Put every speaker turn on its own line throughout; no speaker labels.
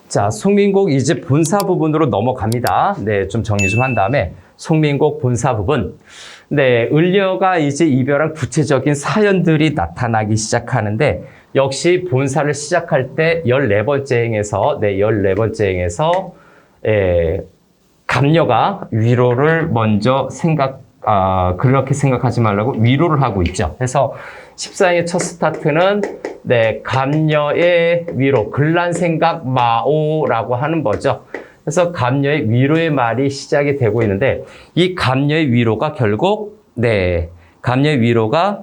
자, 송민곡 이제 본사 부분으로 넘어갑니다. 네, 좀 정리 좀 한 다음에 송민곡 본사 부분. 네, 을려가 이제 이별한 구체적인 사연들이 나타나기 시작하는데 역시 본사를 시작할 때 14번째 행에서 네, 14번째 행에서 갑녀가 위로를 먼저 그렇게 생각하지 말라고 위로를 하고 있죠. 그래서 14행의 첫 스타트는 네, 갑녀의 위로, 글난 생각 마오라고 하는 거죠. 그래서 갑녀의 위로의 말이 시작이 되고 있는데 이 갑녀의 위로가 결국 네, 갑녀의 위로가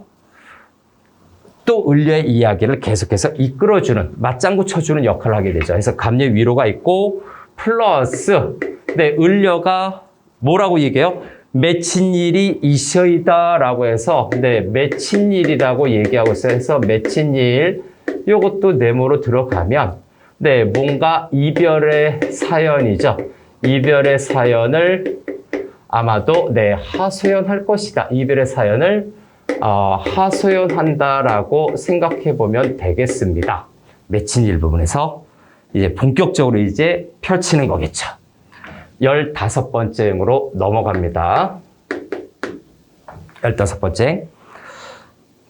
또 을려의 이야기를 계속해서 이끌어주는, 맞장구 쳐주는 역할을 하게 되죠. 그래서 갑녀의 위로가 있고 플러스 네, 을려가 뭐라고 얘기해요? 맺힌 일이 있어이다 라고 해서 네, 맺힌 일이라고 얘기하고 있어요. 그래서 맺힌 일, 요것도 네모로 들어가면 네, 뭔가 이별의 사연이죠. 이별의 사연을 아마도 네, 하소연할 것이다. 이별의 사연을 하소연한다라고 생각해 보면 되겠습니다. 맺힌 일 부분에서 이제 본격적으로 이제 펼치는 거겠죠. 15번째 행으로 넘어갑니다. 15번째.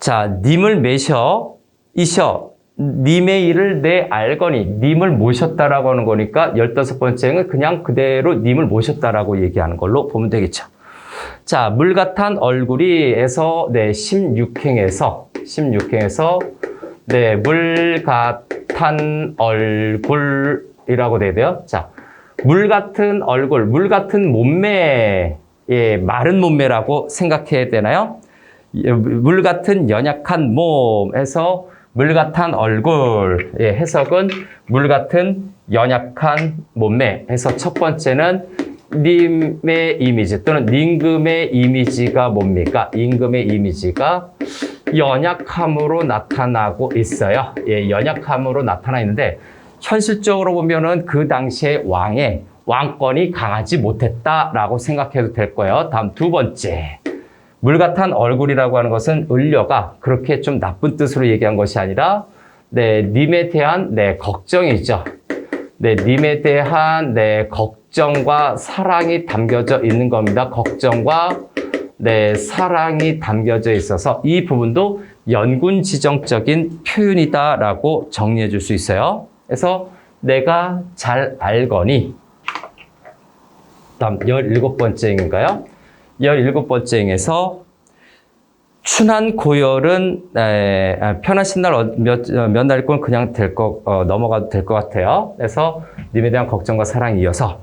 자, 님을 매셔, 님의 일을 내 알거니, 님을 모셨다라고 하는 거니까 15번째 행은 그냥 그대로 님을 모셨다라고 얘기하는 걸로 보면 되겠죠. 자, 물같은 얼굴이에서 네, 16행에서 네, 물같은 얼굴이라고 돼야 돼요. 자, 물같은 얼굴, 물같은 몸매, 예, 마른 몸매라고 생각해야 되나요? 물같은 연약한 몸에서 물같은 얼굴, 예, 해석은 물같은 연약한 몸매 해서 첫 번째는 님의 이미지 또는 임금의 이미지가 뭡니까? 임금의 이미지가 연약함으로 나타나고 있어요. 예, 연약함으로 나타나 있는데 현실적으로 보면은 그 당시에 왕권이 강하지 못했다라고 생각해도 될 거예요. 다음 두 번째. 물같은 얼굴이라고 하는 것은 을려가 그렇게 좀 나쁜 뜻으로 얘기한 것이 아니라 네, 님에 대한 네, 걱정이죠. 네, 님에 대한 네, 걱정과 사랑이 담겨져 있는 겁니다. 걱정과 네, 사랑이 담겨져 있어서 이 부분도 연군지정적인 표현이다라고 정리해 줄 수 있어요. 그래서 내가 잘 알거니 다음 17번째인가요? 17번째 행에서 춘한 고열은 편하신 날 몇 날일 건 그냥 넘어가도 될 것 같아요. 그래서 님에 대한 걱정과 사랑이 이어서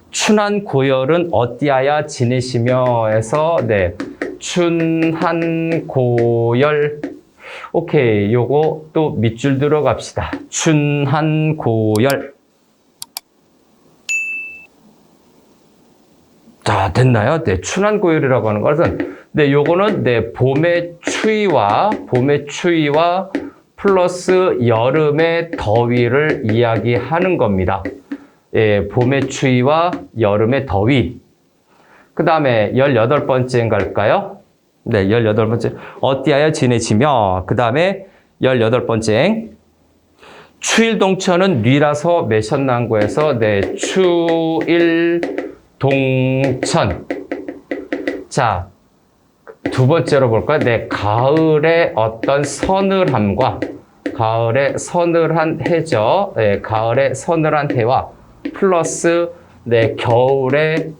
춘한 고열은 어디하여 지내시며 해서 네, 춘한 고열 오케이, 요거 또 밑줄 들어갑시다. 춘한 고열. 자, 됐나요? 네, 춘한 고열이라고 하는 것은 네, 요거는 네, 봄의 추위와 플러스 여름의 더위를 이야기하는 겁니다. 예, 봄의 추위와 여름의 더위. 그 다음에 18번째인 갈까요? 네, 18번째. 어디하여 지내시며, 그 다음에 18번째. 추일동천은 뉘라서 매셨난고에서 네, 추일동천. 자, 두 번째로 볼까요? 네, 가을의 어떤 서늘함과 가을의 서늘한 해죠. 네, 가을의 서늘한 해와 플러스 네, 겨울의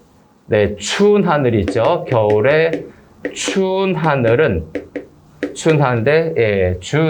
네, 추운 하늘이죠. 겨울의 추운 하늘은 추운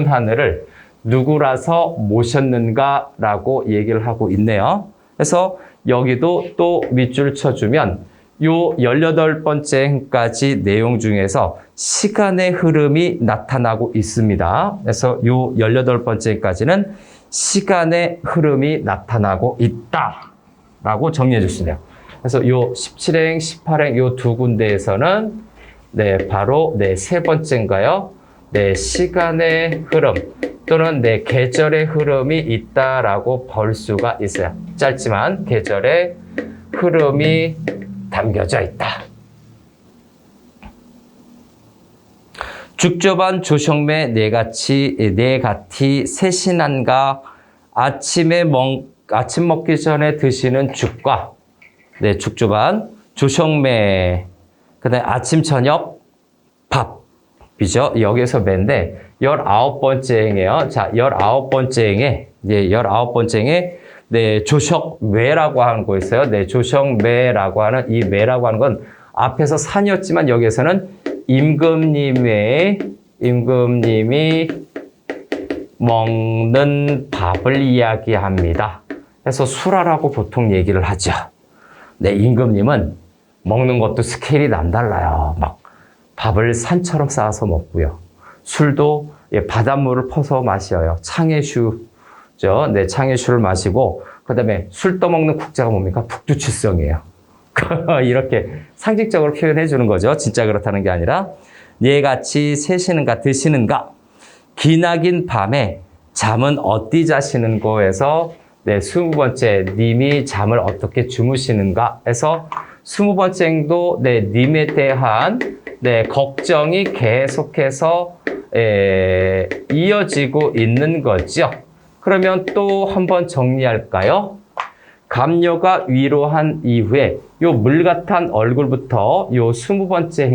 하늘을 누구라서 모셨는가라고 얘기를 하고 있네요. 그래서 여기도 또 밑줄 쳐주면 요 18번째 행까지 내용 중에서 시간의 흐름이 나타나고 있습니다. 그래서 요 18번째 행까지는 시간의 흐름이 나타나고 있다라고 정리해 주시네요. 그래서 요 17행, 18행 요 두 군데에서는 네, 바로 네, 세 번째인가요? 네, 시간의 흐름 또는 네, 계절의 흐름이 있다라고 볼 수가 있어요. 짧지만 계절의 흐름이 담겨져 있다. 죽조반 조성매 네가티 세신한가 아침에 아침 먹기 전에 드시는 죽과, 네, 죽주반, 조성매, 그 다음에 아침, 저녁, 밥이죠. 여기서 매인데, 19번째 행이에요. 자, 19번째 행에, 네, 19번째 행에, 네, 조석매라고 하는 거 있어요. 네, 조석매라고 하는 이 매라고 하는 건 앞에서 산이었지만 여기에서는 임금님이 먹는 밥을 이야기합니다. 그래서 수라라고 보통 얘기를 하죠. 네, 임금님은 먹는 것도 스케일이 남달라요. 막 밥을 산처럼 쌓아서 먹고요. 술도 바닷물을 퍼서 마셔요. 창해슈죠. 네, 창해슈를 마시고 그다음에 술 떠먹는 국자가 뭡니까? 북두칠성이에요. 이렇게 상징적으로 표현해 주는 거죠. 진짜 그렇다는 게 아니라 얘같이 세시는가 드시는가 기나긴 밤에 잠은 어디 자시는 거에서 네, 20번째 님이 잠을 어떻게 주무시는가 해서 20번째도 네, 님에 대한 네, 걱정이 계속해서 이어지고 있는 거죠. 그러면 또 한번 정리할까요? 감녀가 위로한 이후에 요 물같은 얼굴부터 요 20번째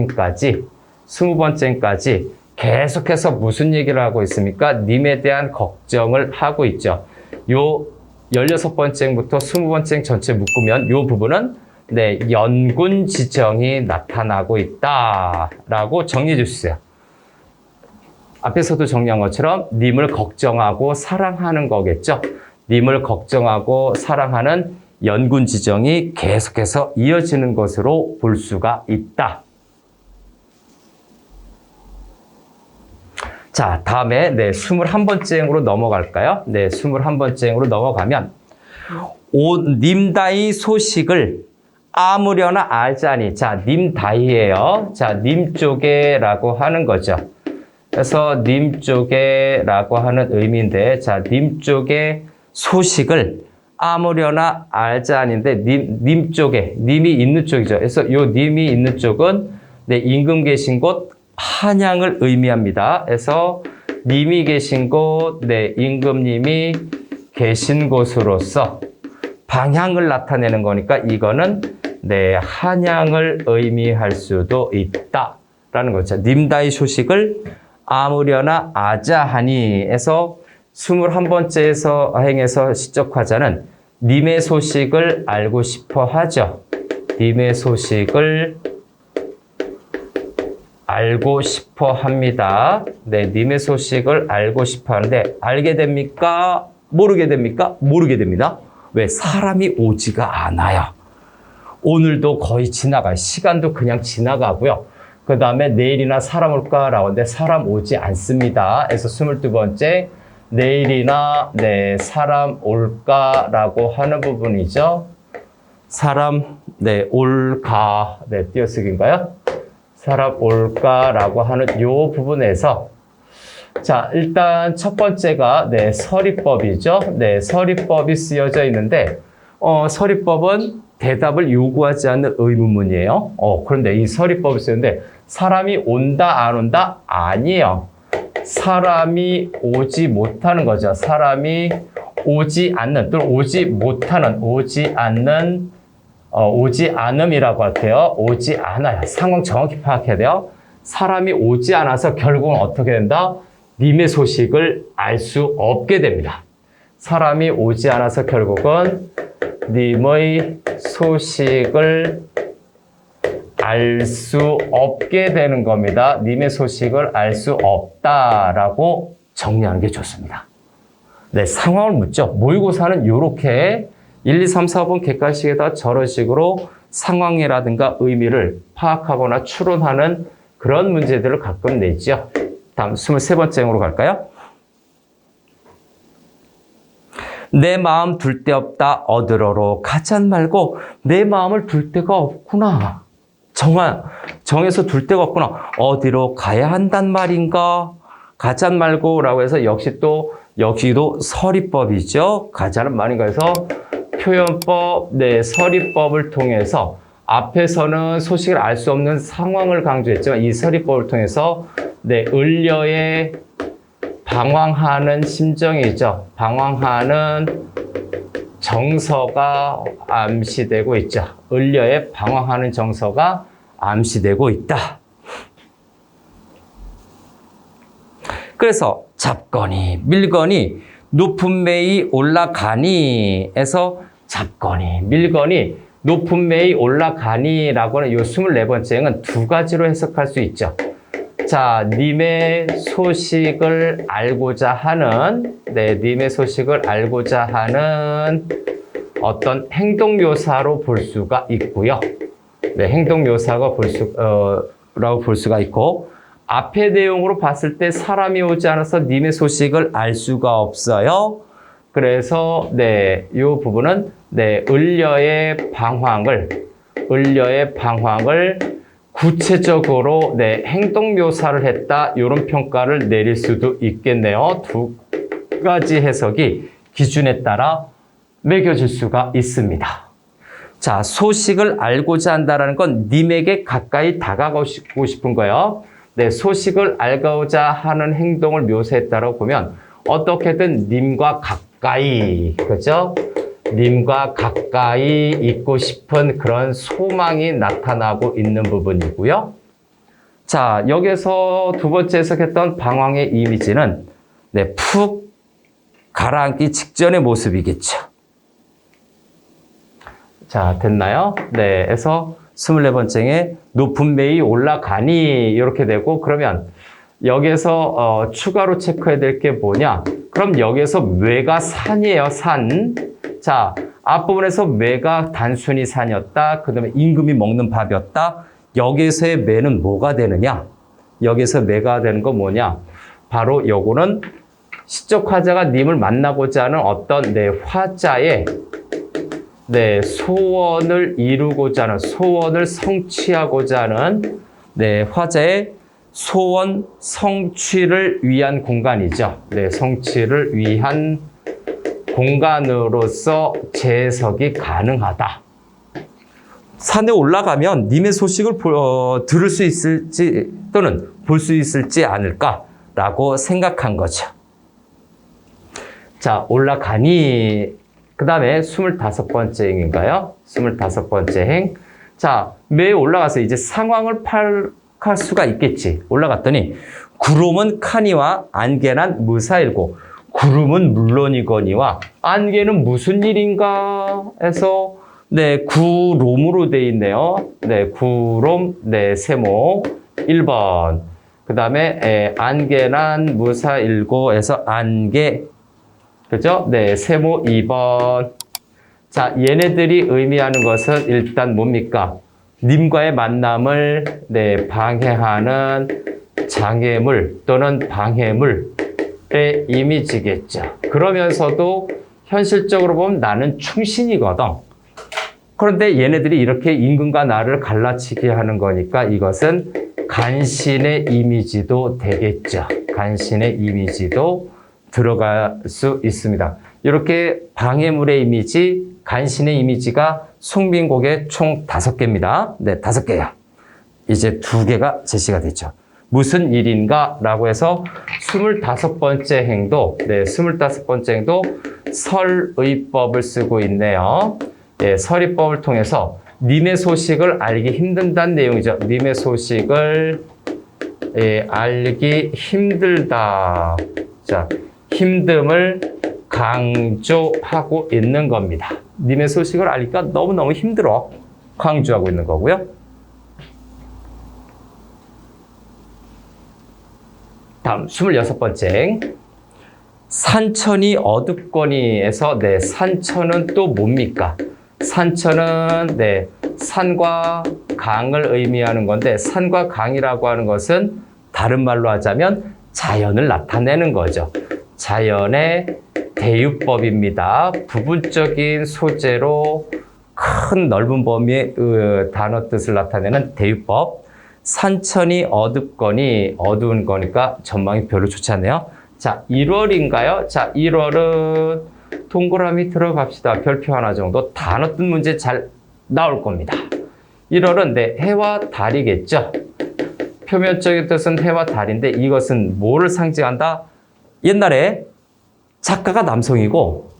행까지 계속해서 무슨 얘기를 하고 있습니까? 님에 대한 걱정을 하고 있죠. 요 16번째 행부터 20번째 행 전체 묶으면 요 부분은 네, 연군 지정이 나타나고 있다라고 정리해 주세요. 앞에서도 정리한 것처럼 님을 걱정하고 사랑하는 거겠죠. 님을 걱정하고 사랑하는 연군 지정이 계속해서 이어지는 것으로 볼 수가 있다. 자, 다음에 네, 21번째 행으로 넘어갈까요? 네, 21번째 행으로 넘어가면 님다이 소식을 아무려나 알자니. 자, 님다이예요. 자, 님 쪽에라고 하는 거죠. 그래서 님 쪽에라고 하는 의미인데, 자, 님 쪽의 소식을 아무려나 알자니인데, 님 쪽에, 님이 있는 쪽이죠. 그래서 요 님이 있는 쪽은 네, 임금 계신 곳 한양을 의미합니다. 그래서 님이 계신 곳, 네, 임금님이 계신 곳으로서 방향을 나타내는 거니까 이거는 네, 한양을 의미할 수도 있다라는 거죠. 님다이 소식을 아무려나 아자하니 해서 21번째에서 행에서 시적화자는 님의 소식을 알고 싶어 하죠. 님의 소식을 알고 싶어 합니다. 네, 님의 소식을 알고 싶어 하는데 알게 됩니까? 모르게 됩니까? 모르게 됩니다. 왜? 사람이 오지가 않아요. 오늘도 거의 지나가요. 시간도 그냥 지나가고요. 그 다음에 내일이나 사람 올까라고 하는데 사람 오지 않습니다. 그래서 22번째 내일이나 네, 사람 올까라고 하는 부분이죠. 사람 네, 올까 네, 띄어쓰기인가요? 사람 올까라고 하는 요 부분에서 자, 일단 첫 번째가 네, 서리법이죠. 네, 서리법이 쓰여져 있는데 서리법은 대답을 요구하지 않는 의문문이에요. 그런데 이 서리법을 쓰는데 사람이 온다 안 온다? 아니에요. 사람이 오지 못하는 거죠. 사람이 오지 않는 또는 오지 못하는 오지 않는 오지 않음이라고 할게요. 오지 않아요. 상황 정확히 파악해야 돼요. 사람이 오지 않아서 결국은 어떻게 된다? 님의 소식을 알 수 없게 됩니다. 사람이 오지 않아서 결국은 님의 소식을 알 수 없게 되는 겁니다. 님의 소식을 알 수 없다라고 정리하는 게 좋습니다. 네, 상황을 묻죠. 모의고사는 이렇게 1, 2, 3, 4번 객관식에다 저런 식으로 상황이라든가 의미를 파악하거나 추론하는 그런 문제들을 가끔 내죠. 다음 23번째로 갈까요? 내 마음 둘 데 없다 어디로로 가잔 말고 내 마음을 둘 데가 없구나. 정해서 둘 데가 없구나. 어디로 가야 한단 말인가? 가잔 말고라고 해서 여기도 서리법이죠. 가자는 말인가 해서 표현법, 네, 서리법을 통해서 앞에서는 소식을 알 수 없는 상황을 강조했지만 이 서리법을 통해서 네, 을려의 방황하는 심정이죠. 방황하는 정서가 암시되고 있죠. 을려에 방황하는 정서가 암시되고 있다. 그래서 잡거니 밀거니 높은 매이 올라가니 에서 잡거니 밀거니 높은 매이 올라가니라고는 이 24번째 행은 두 가지로 해석할 수 있죠. 자, 님의 소식을 알고자 하는, 님의 소식을 알고자 하는 어떤 행동 묘사로 볼 수가 있고요. 행동 묘사가 라고 볼 수가 있고, 앞의 내용으로 봤을 때 사람이 오지 않아서 님의 소식을 알 수가 없어요. 그래서 이 부분은 을려의 방황을 구체적으로 행동 묘사를 했다. 이런 평가를 내릴 수도 있겠네요. 두 가지 해석이 기준에 따라 매겨질 수가 있습니다. 자, 소식을 알고자 한다는 건 님에게 가까이 다가가고 싶은 거예요. 소식을 알고자 하는 행동을 묘사했다고 보면 어떻게든 님과 가까이, 그죠? 님과 가까이 있고 싶은 그런 소망이 나타나고 있는 부분이고요. 자, 여기서 두 번째 해석했던 방황의 이미지는 푹 가라앉기 직전의 모습이겠죠. 자, 됐나요? 그래서 24번째에 높은 매이 올라가니 이렇게 되고, 그러면 여기에서 추가로 체크해야 될 게 뭐냐? 그럼 여기에서 매가 산이에요, 산. 자, 앞부분에서 매가 단순히 산이었다. 그 다음에 임금이 먹는 밥이었다. 여기에서의 매는 뭐가 되느냐? 여기서 매가 되는 건 뭐냐? 바로 요거는 시적 화자가 님을 만나고자 하는 어떤 화자의 소원을 이루고자 하는, 소원을 성취하고자 하는 화자의 소원 성취를 위한 공간이죠. 성취를 위한 공간으로서 재해석이 가능하다. 산에 올라가면 님의 소식을 들을 수 있을지 또는 볼 수 있을지 않을까라고 생각한 거죠. 자, 올라가니 그 다음에 25번째 행인가요? 25번째 행. 자, 매에 올라가서 이제 상황을 파악할 수가 있겠지. 올라갔더니 구름은 카니와 안개난 무사일고, 구름은 물론이거니와 안개는 무슨 일인가 해서 구롬으로 돼 있네요. 구롬, 세모 1번. 그 다음에 안개난 무사일고 해서 안개, 그죠? 세모 2번. 자, 얘네들이 의미하는 것은 일단 뭡니까? 님과의 만남을 방해하는 장애물 또는 방해물의 이미지겠죠. 그러면서도 현실적으로 보면 나는 충신이거든. 그런데 얘네들이 이렇게 임금과 나를 갈라치게 하는 거니까 이것은 간신의 이미지도 되겠죠. 간신의 이미지도 들어갈 수 있습니다. 이렇게 방해물의 이미지, 간신의 이미지가 송빈곡에 총 5개입니다. 5개야. 이제 2개가 제시가 됐죠. 무슨 일인가? 라고 해서 25번째 행도, 25번째 행도 설의법을 쓰고 있네요. 설의법을 통해서 님의 소식을 알기 힘든다는 내용이죠. 님의 소식을 알기 힘들다. 자, 힘듦을 강조하고 있는 겁니다. 님의 소식을 알기가 너무너무 힘들어. 강조하고 있는 거고요. 다음 26번째. 산천이 어둡거니에서 산천은 또 뭡니까? 산천은 산과 강을 의미하는 건데, 산과 강이라고 하는 것은 다른 말로 하자면 자연을 나타내는 거죠. 자연의 대유법입니다. 부분적인 소재로 큰 넓은 범위의 단어 뜻을 나타내는 대유법. 산천이 어둡거니, 어두운 거니까 전망이 별로 좋지 않네요. 자, 1월인가요? 자, 1월은 동그라미 들어갑시다. 별표 하나 정도. 단어 뜻 문제 잘 나올 겁니다. 1월은 해와 달이겠죠. 표면적인 뜻은 해와 달인데 이것은 뭐를 상징한다? 옛날에 작가가 남성이고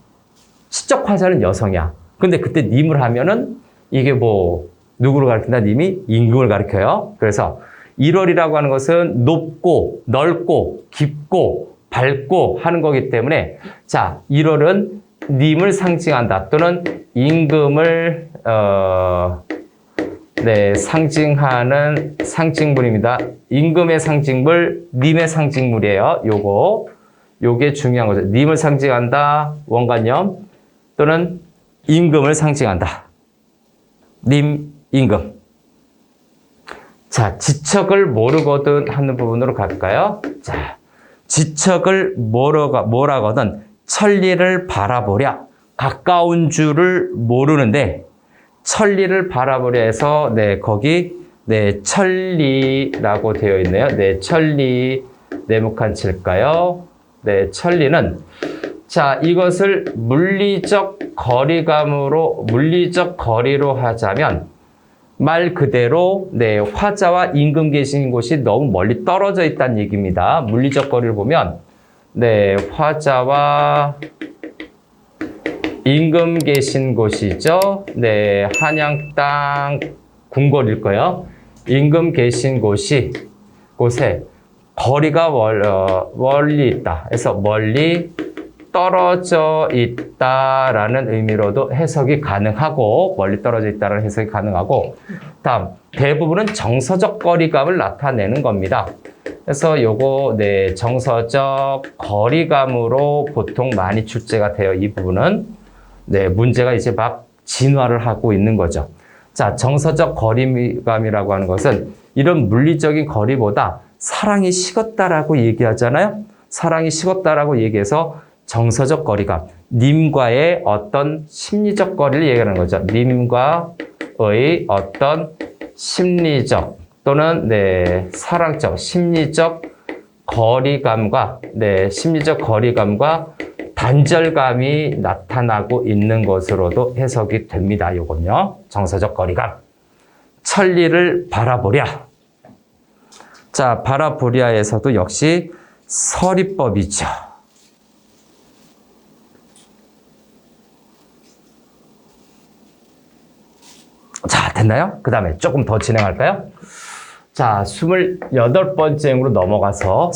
시적 화자는 여성이야. 근데 그때 님을 하면은 이게 뭐 누구를 가리킨다? 님이 임금을 가리켜요. 그래서 1월이라고 하는 것은 높고 넓고 깊고 밝고 하는 거기 때문에 자 1월은 님을 상징한다 또는 임금을 상징하는 상징물입니다. 임금의 상징물, 님의 상징물이에요. 요게 중요한 거죠. 님을 상징한다, 원관념 또는 임금을 상징한다. 님, 임금. 자, 지척을 모르거든 하는 부분으로 갈까요? 자, 지척을 모르거든 천리를 바라보랴. 가까운 줄을 모르는데 천리를 바라보랴 해서 거기 천리라고 되어 있네요. 천리 네모칸 칠까요? 천리는 자, 이것을 물리적 거리로 하자면 말 그대로 화자와 임금 계신 곳이 너무 멀리 떨어져 있다는 얘기입니다. 물리적 거리를 보면 화자와 임금 계신 곳이죠. 한양 땅 궁궐일 거예요. 임금 계신 곳에 거리가 멀리 있다. 그래서 멀리 떨어져 있다라는 의미로도 해석이 가능하고 멀리 떨어져 있다라는 해석이 가능하고 다음 대부분은 정서적 거리감을 나타내는 겁니다. 그래서 요거 정서적 거리감으로 보통 많이 출제가 돼요. 이 부분은 문제가 이제 막 진화를 하고 있는 거죠. 자, 정서적 거리감이라고 하는 것은 이런 물리적인 거리보다 사랑이 식었다라고 얘기하잖아요. 사랑이 식었다라고 얘기해서 정서적 거리감, 님과의 어떤 심리적 거리를 얘기하는 거죠. 님과의 어떤 심리적 또는 사랑적, 심리적 거리감과 단절감이 나타나고 있는 것으로도 해석이 됩니다. 요건요. 정서적 거리감. 천리를 바라보랴. 자, 바라보랴에서도 역시 서리법이죠. 자, 됐나요? 그 다음에 조금 더 진행할까요? 자, 28번째로 넘어가서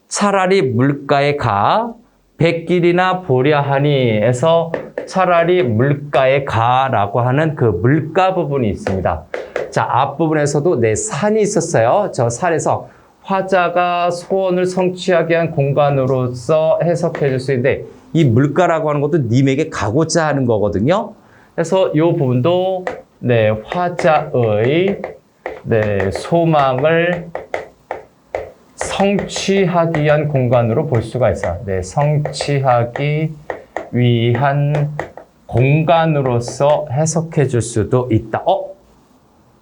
차라리 물가에 가 백길이나 보랴 하니 해서 차라리 물가에 가라고 하는 그 물가 부분이 있습니다. 자, 앞부분에서도 산이 있었어요. 저 산에서 화자가 소원을 성취하게 한 공간으로서 해석해 줄 수 있는데 이 물가라고 하는 것도 님에게 가고자 하는 거거든요. 그래서 이 부분도 화자의 소망을 성취하기 위한 공간으로 볼 수가 있어요. 성취하기 위한 공간으로서 해석해 줄 수도 있다.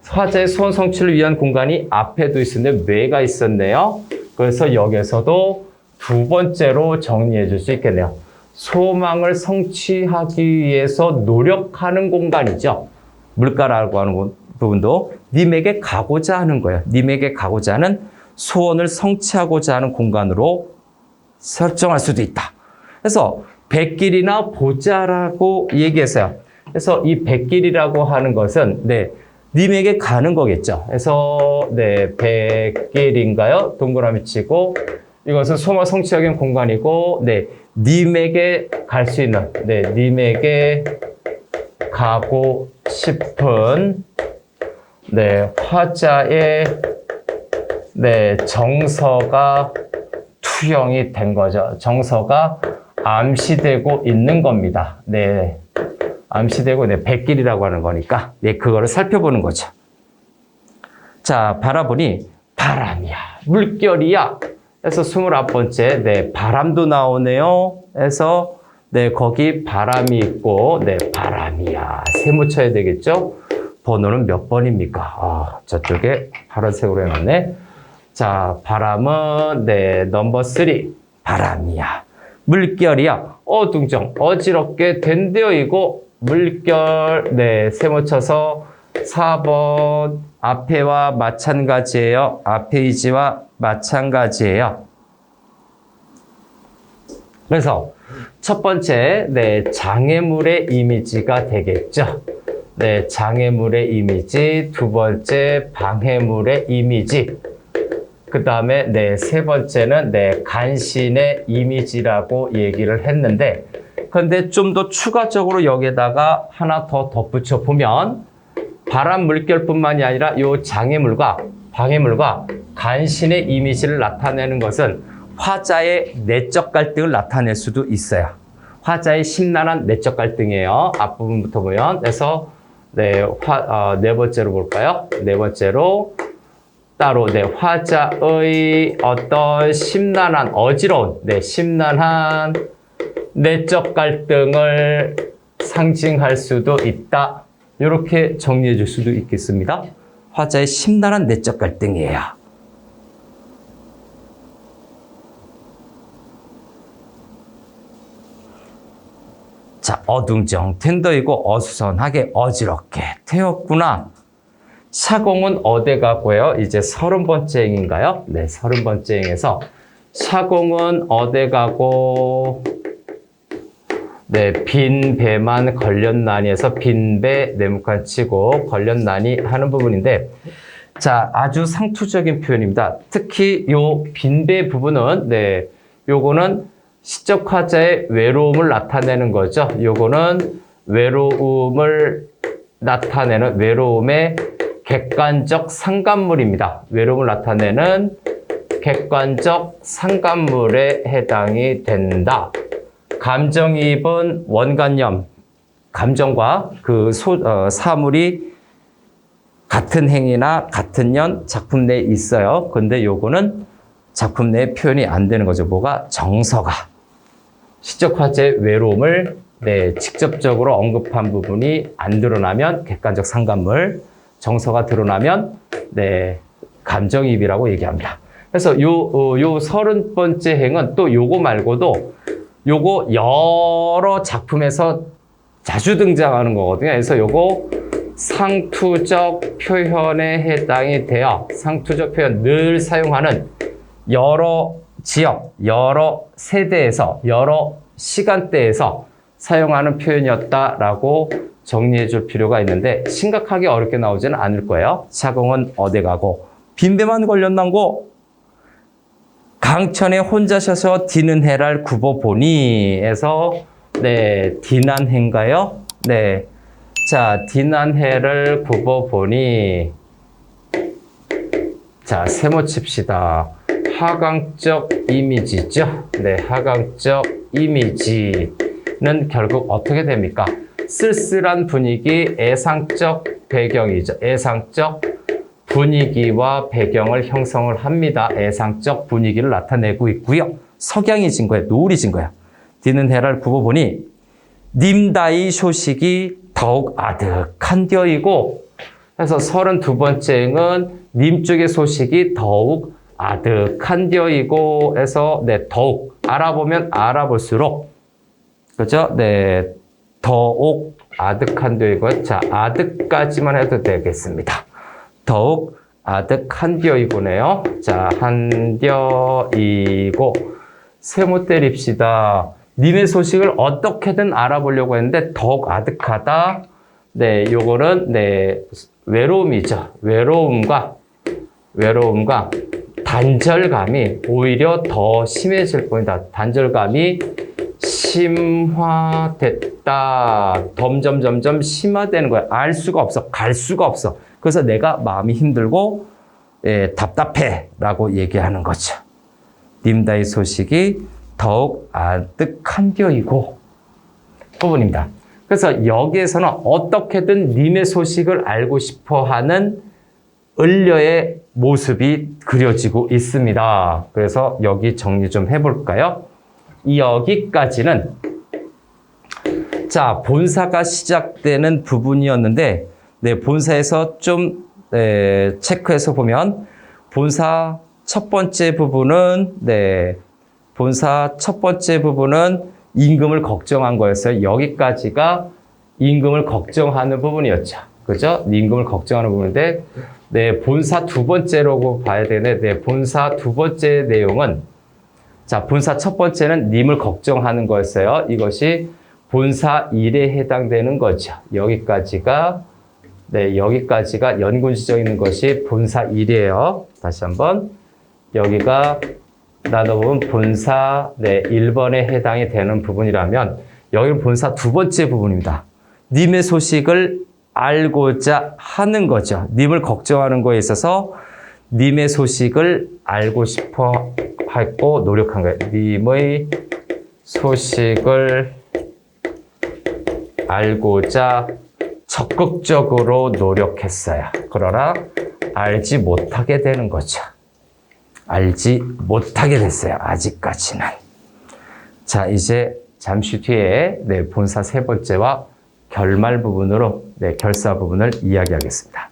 화자의 소원 성취를 위한 공간이 앞에도 있었는데 왜가 있었네요. 그래서 여기서도 두 번째로 정리해 줄 수 있겠네요. 소망을 성취하기 위해서 노력하는 공간이죠. 물가라고 하는 부분도 님에게 가고자 하는 거예요. 님에게 가고자 하는 소원을 성취하고자 하는 공간으로 설정할 수도 있다. 그래서 백길이나 보자라고 얘기했어요. 그래서 이 백길이라고 하는 것은 님에게 가는 거겠죠. 그래서 백길인가요? 동그라미 치고 이것은 소망 성취하기 위한 공간이고 님에게 갈 수 있는 님에게 가고 싶은 화자의 정서가 투영이 된 거죠. 정서가 암시되고 있는 겁니다. 암시되고 백길이라고 하는 거니까 그거를 살펴보는 거죠. 자, 바라보니 바람이야, 물결이야. 그래서 29번째 바람도 나오네요. 그래서 거기 바람이 있고 바람이야. 세모 쳐야 되겠죠? 번호는 몇 번입니까? 저쪽에 파란색으로 해놨네. 자, 바람은 넘버 3 바람이야. 물결이야. 어둥정 어지럽게 된대요. 이거 물결 세모 쳐서 4번 앞에와 마찬가지예요. 앞페이지와 마찬가지예요. 그래서 첫 번째, 네, 장애물의 이미지가 되겠죠. 네, 장애물의 이미지. 두 번째, 방해물의 이미지. 그 다음에, 네, 세 번째는, 네, 간신의 이미지라고 얘기를 했는데, 근데 좀 더 추가적으로 여기에다가 하나 더 덧붙여 보면, 발암 물결뿐만이 아니라 이 장애물과 방해물과 간신의 이미지를 나타내는 것은 화자의 내적 갈등을 나타낼 수도 있어요. 화자의 심란한 내적 갈등이에요. 앞부분부터 보면. 그래서 네, 네 번째로 볼까요? 네 번째로 따로 네, 화자의 어떤 심란한 어지러운 네, 심란한 내적 갈등을 상징할 수도 있다. 이렇게 정리해 줄 수도 있겠습니다. 화자의 심란한 내적 갈등이에요. 자, 어둥정, 텐더이고 어수선하게 어지럽게 태웠구나. 사공은 어디 가고요? 이제 30번째 행인가요? 네, 30번째 행에서 사공은 어디 가고 네, 빈 배만 걸렸나니에서 빈 배 네모칸 치고 걸렸나니 하는 부분인데 자, 아주 상투적인 표현입니다. 특히 요 빈 배 부분은 네, 요거는 시적 화자의 외로움을 나타내는 거죠. 요거는 외로움을 나타내는 외로움의 객관적 상관물입니다. 외로움을 나타내는 객관적 상관물에 해당이 된다. 감정이입은 원관념, 감정과 그 사물이 같은 행위나 같은 년 작품 내에 있어요. 근데 요거는 작품 내에 표현이 안 되는 거죠. 뭐가? 정서가. 시적 화자의 외로움을 네, 직접적으로 언급한 부분이 안 드러나면 객관적 상관물, 정서가 드러나면 네, 감정이입이라고 얘기합니다. 그래서 요 30번째 행은 또 요거 말고도 요거 여러 작품에서 자주 등장하는 거거든요. 그래서 요거 상투적 표현에 해당이 돼요. 상투적 표현 늘 사용하는 여러 지역, 여러 세대에서, 여러 시간대에서 사용하는 표현이었다라고 정리해 줄 필요가 있는데 심각하게 어렵게 나오지는 않을 거예요. 사공은 어디 가고 빈배만 걸렸난고 강천에 혼자 서서 디는 해를 굽어보니 해서 네, 디난 해인가요? 네. 자, 디난 해를 굽어보니 자, 세모 칩시다. 하강적 이미지죠. 네, 하강적 이미지는 결국 어떻게 됩니까? 쓸쓸한 분위기, 애상적 배경이죠. 애상적 분위기와 배경을 형성을 합니다. 애상적 분위기를 나타내고 있고요. 석양이 진 거예요. 노을이 진 거예요. 디는 해를 굽어보니 님다이 소식이 더욱 아득한디어이고 그래서 32번째 행은 님 쪽의 소식이 더욱 아득한디어이고 해서 네, 더욱 알아보면 알아볼수록 그죠? 네, 더욱 아득한디어이고 자, 아득까지만 해도 되겠습니다. 더욱 아득한디어이고네요. 자, 한디어이고 세모 때립시다. 님의 소식을 어떻게든 알아보려고 했는데 더욱 아득하다. 네, 요거는 네, 외로움이죠. 외로움과 단절감이 오히려 더 심해질 뿐이다. 단절감이 심화됐다. 점점 심화되는 거야. 알 수가 없어. 갈 수가 없어. 그래서 내가 마음이 힘들고 답답해라고 얘기하는 거죠. 님다의 소식이 더욱 아득한디어이고 부분입니다. 그래서 여기에서는 어떻게든 님의 소식을 알고 싶어하는 을려의 모습이 그려지고 있습니다. 그래서 여기 정리 좀 해볼까요? 여기까지는 자, 본사가 시작되는 부분이었는데 네, 본사에서 좀 체크해서 보면 본사 첫 번째 부분은 본사 첫 번째 부분은 임금을 걱정한 거였어요. 여기까지가 임금을 걱정하는 부분이었죠. 그죠? 임금을 걱정하는 부분인데 네, 본사 두 번째라고 봐야 되는데 네, 본사 두 번째 내용은 자, 본사 첫 번째는 님을 걱정하는 거였어요. 이것이 본사 1에 해당되는 거죠. 여기까지가 연군 지정 있는 것이 본사 1이에요. 다시 한번. 여기가 나눠보면 본사 1번에 해당이 되는 부분이라면 여기는 본사 두 번째 부분입니다. 님의 소식을 알고자 하는 거죠. 님을 걱정하는 거에 있어서 님의 소식을 알고 싶어 하고 노력한 거예요. 님의 소식을 알고자 적극적으로 노력했어요. 그러나 알지 못하게 되는 거죠. 알지 못하게 됐어요. 아직까지는. 자, 이제 잠시 뒤에 본사 세 번째와 결말 부분으로 결사 부분을 이야기하겠습니다.